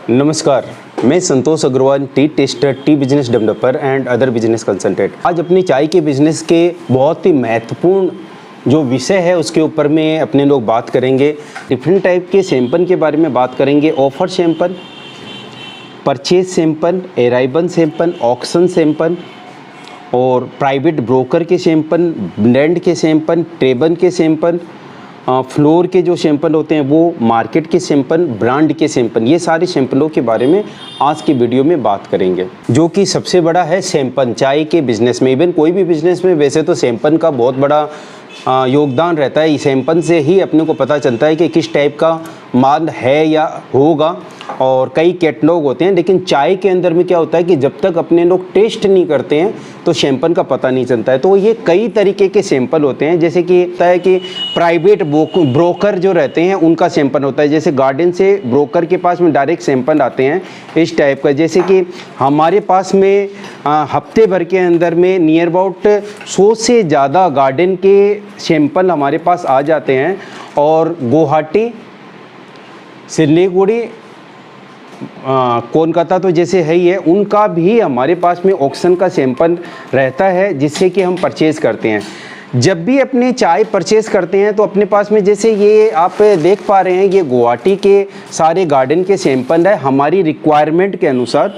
नमस्कार, मैं Santosh Agarwal, tea taster, tea business developer and other business consultant. आज अपनी चाय के बिजनेस के बहुत ही महत्वपूर्ण जो विषय है उसके ऊपर में अपने लोग बात करेंगे। डिफरेंट टाइप के सैंपल के बारे में बात करेंगे। Offer sample, purchase sample, arrival sample, auction sample और प्राइवेट ब्रोकर के सैंपल, ब्लेंड के सैंपल, टेबल के सैंपल, फ्लोर के जो सैंपल होते हैं वो, मार्केट के सैंपल, ब्रांड के सैंपल, ये सारे सैंपलों के बारे में आज की वीडियो में बात करेंगे। जो कि सबसे बड़ा है सैंपल चाय के बिज़नेस में। इवन कोई भी बिज़नेस में वैसे तो सैंपल का बहुत बड़ा योगदान रहता है। सैंपल से ही अपने को पता चलता है कि किस टाइप का माल है या होगा, और कई कैटलॉग होते हैं। लेकिन चाय के अंदर में क्या होता है कि जब तक अपने लोग टेस्ट नहीं करते हैं तो सैंपल का पता नहीं चलता है। तो ये कई तरीके के सैंपल होते हैं। जैसे कि होता है कि प्राइवेट ब्रोकर जो रहते हैं उनका सैंपल होता है। जैसे गार्डन से ब्रोकर के पास में डायरेक्ट सैंपल आते हैं इस टाइप का। जैसे कि हमारे पास में हफ्ते भर के अंदर में नियर अबाउट 100 से ज़्यादा गार्डन के सैंपल हमारे पास आ जाते हैं। और गुवाहाटी, सिलीगुड़ी, कोलकाता तो जैसे है ही है, उनका भी हमारे पास में ऑक्शन का सैंपल रहता है जिससे कि हम परचेज़ करते हैं। जब भी अपने चाय परचेज़ करते हैं तो अपने पास में जैसे ये आप देख पा रहे हैं, ये गुवाहाटी के सारे गार्डन के सैंपल है हमारी रिक्वायरमेंट के अनुसार।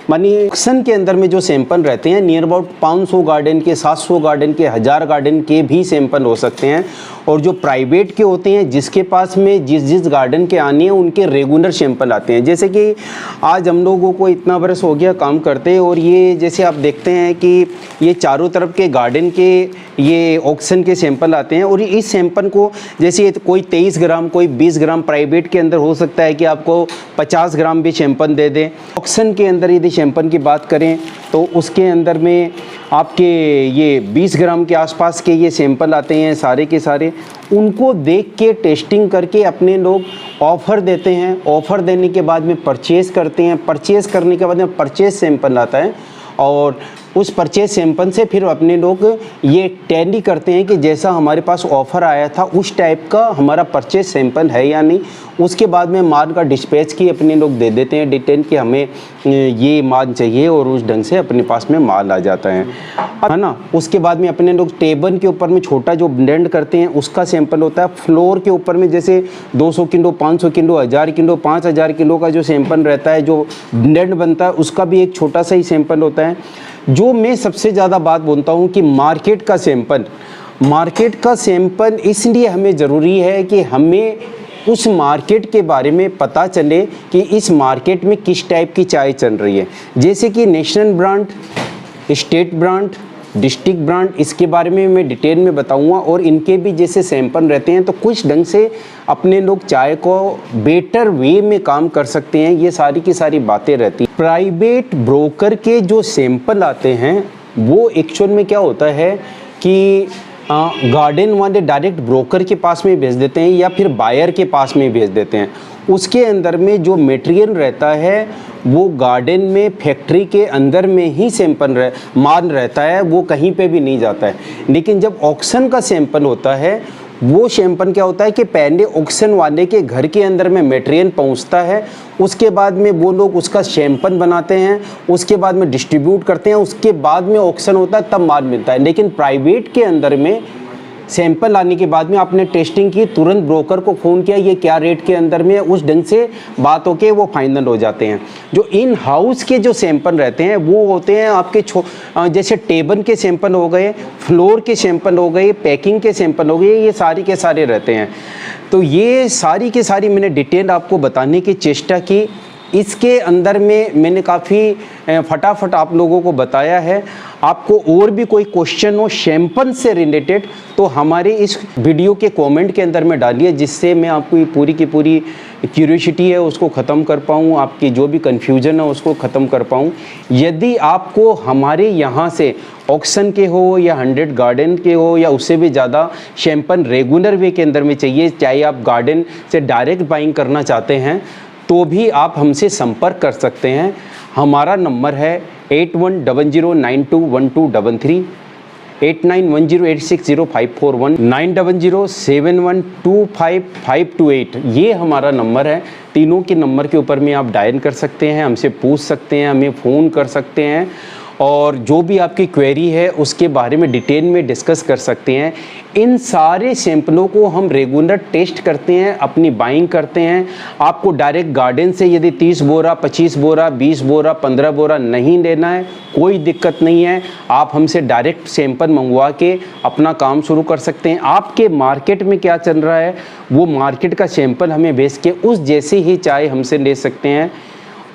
मानी ऑक्शन के अंदर में जो सैंपल रहते हैं नियर अबाउट 500 गार्डन के, 700 गार्डन के, 1000 गार्डन के भी सैंपल हो सकते हैं। और जो प्राइवेट के होते हैं जिसके पास में जिस गार्डन के आने हैं उनके रेगुलर सैंपल आते हैं। जैसे कि आज हम लोगों को इतना बरस हो गया काम करते हैं, और ये जैसे आप देखते हैं कि ये चारों तरफ के गार्डन के ये ऑक्शन के सैंपल आते हैं। और इस सैंपल को जैसे कोई 23 ग्राम, कोई 20 ग्राम प्राइवेट के अंदर हो सकता है कि आपको 50 ग्राम भी सैंपल दे दें। ऑक्शन के अंदर यदि सैंपल की बात करें तो उसके अंदर में आपके ये 20 ग्राम के आसपास के ये सैंपल आते हैं सारे के सारे। उनको देख के टेस्टिंग करके अपने लोग ऑफ़र देते हैं। ऑफ़र देने के बाद में परचेज़ करते हैं। परचेज़ करने के बाद में परचेज़ सैंपल आता है, और उस परचेज सैंपल से फिर अपने लोग ये टैली करते हैं कि जैसा हमारे पास ऑफ़र आया था उस टाइप का हमारा परचेज सैंपल है या नहीं। उसके बाद में माल का डिस्पैच की अपने लोग दे देते हैं डिटेल कि हमें ये माल चाहिए, और उस ढंग से अपने पास में माल आ जाता है ना। उसके बाद में अपने लोग टेबल के ऊपर में छोटा जो ब्लेंड करते हैं उसका सैंपल होता है। फ्लोर के ऊपर में जैसे 200 किलो, 500 किलो, 1000 किलो, 5000 किलो का जो सैंपल रहता है, जो ब्लेंड बनता है, उसका भी एक छोटा सा ही सैंपल होता है। जो मैं सबसे ज़्यादा बात बोलता हूँ कि मार्केट का सैंपल इसलिए हमें ज़रूरी है कि हमें उस मार्केट के बारे में पता चले कि इस मार्केट में किस टाइप की चाय चल रही है। जैसे कि national brand, state brand, district brand, इसके बारे में मैं डिटेल में बताऊंगा। और इनके भी जैसे सैंपल रहते हैं तो कुछ ढंग से अपने लोग चाय को बेटर वे में काम कर सकते हैं। ये सारी की सारी बातें रहती हैं। प्राइवेट ब्रोकर के जो सैंपल आते हैं वो एक्चुअल में क्या होता है कि गार्डन वाले डायरेक्ट ब्रोकर के पास में भेज देते हैं या फिर बायर के पास में भेज देते हैं। उसके अंदर में जो मटेरियल रहता है वो गार्डन में फैक्ट्री के अंदर में ही माल रहता है, वो कहीं पे भी नहीं जाता है। लेकिन जब ऑक्शन का सैंपल होता है वो सैंपल क्या होता है कि पहले ऑक्शन वाले के घर के अंदर में मटेरियल पहुंचता है, उसके बाद में वो लोग उसका सैंपल बनाते हैं, उसके बाद में डिस्ट्रीब्यूट करते हैं, उसके बाद में ऑक्शन होता है, तब माल मिलता है। लेकिन प्राइवेट के अंदर में सैंपल आने के बाद में आपने टेस्टिंग की, तुरंत ब्रोकर को फ़ोन किया ये क्या रेट के अंदर में, उस ढंग से बात होके वो फाइनल हो जाते हैं। जो इन हाउस के जो सैंपल रहते हैं वो होते हैं आपके जैसे टेबल के सैंपल हो गए, फ्लोर के सैंपल हो गए, पैकिंग के सैंपल हो गए, ये सारी के सारे रहते हैं। तो ये सारी के सारी मैंने डिटेल आपको बताने की चेष्टा की। इसके अंदर में मैंने काफ़ी फटाफट आप लोगों को बताया है। आपको और भी कोई क्वेश्चन हो सैंपल से रिलेटेड तो हमारे इस वीडियो के कमेंट के अंदर में डालिए, जिससे मैं आपको पूरी की पूरी क्यूरियोसिटी है उसको ख़त्म कर पाऊँ, आपकी जो भी कन्फ्यूजन है उसको ख़त्म कर पाऊँ। यदि आपको हमारे यहाँ से ऑक्शन के हो या 100 गार्डन के हो या उससे भी ज़्यादा सैंपल रेगुलर वे के अंदर में चाहिए, चाहे आप गार्डन से डायरेक्ट बाइंग करना चाहते हैं तो भी आप हमसे संपर्क कर सकते हैं। हमारा नंबर है 8100921233। 8910860541 9007125528 ये हमारा नंबर है। तीनों के नंबर के ऊपर में आप डायल कर सकते हैं, हमसे पूछ सकते हैं, हमें फ़ोन कर सकते हैं और जो भी आपकी क्वेरी है उसके बारे में डिटेल में डिस्कस कर सकते हैं। इन सारे सैंपलों को हम रेगुलर टेस्ट करते हैं, अपनी बाइंग करते हैं। आपको डायरेक्ट गार्डन से यदि 30 बोरा, 25 बोरा, 20 बोरा, 15 बोरा नहीं लेना है, कोई दिक्कत नहीं है। आप हमसे डायरेक्ट सैंपल मंगवा के अपना काम शुरू कर सकते हैं। आपके मार्केट में क्या चल रहा है वो मार्केट का सैंपल हमें भेज के उस जैसे ही चाय हमसे ले सकते हैं।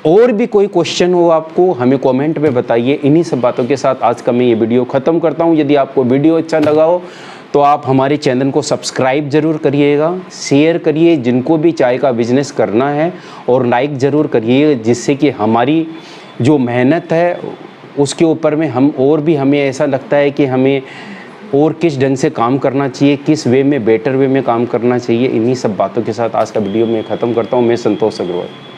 और भी कोई क्वेश्चन हो आपको हमें कमेंट में बताइए। इन्हीं सब बातों के साथ आज का मैं ये वीडियो ख़त्म करता हूँ। यदि आपको वीडियो अच्छा लगा हो तो आप हमारे चैनल को सब्सक्राइब ज़रूर करिएगा, शेयर करिए जिनको भी चाय का बिज़नेस करना है, और लाइक ज़रूर करिए, जिससे कि हमारी जो मेहनत है उसके ऊपर में हमें ऐसा लगता है कि हमें और किस ढंग से काम करना चाहिए, किस वे में बेटर वे में काम करना चाहिए। इन्हीं सब बातों के साथ आज का वीडियो मैं ख़त्म करता हूँ। मैं संतोष अग्रवाल।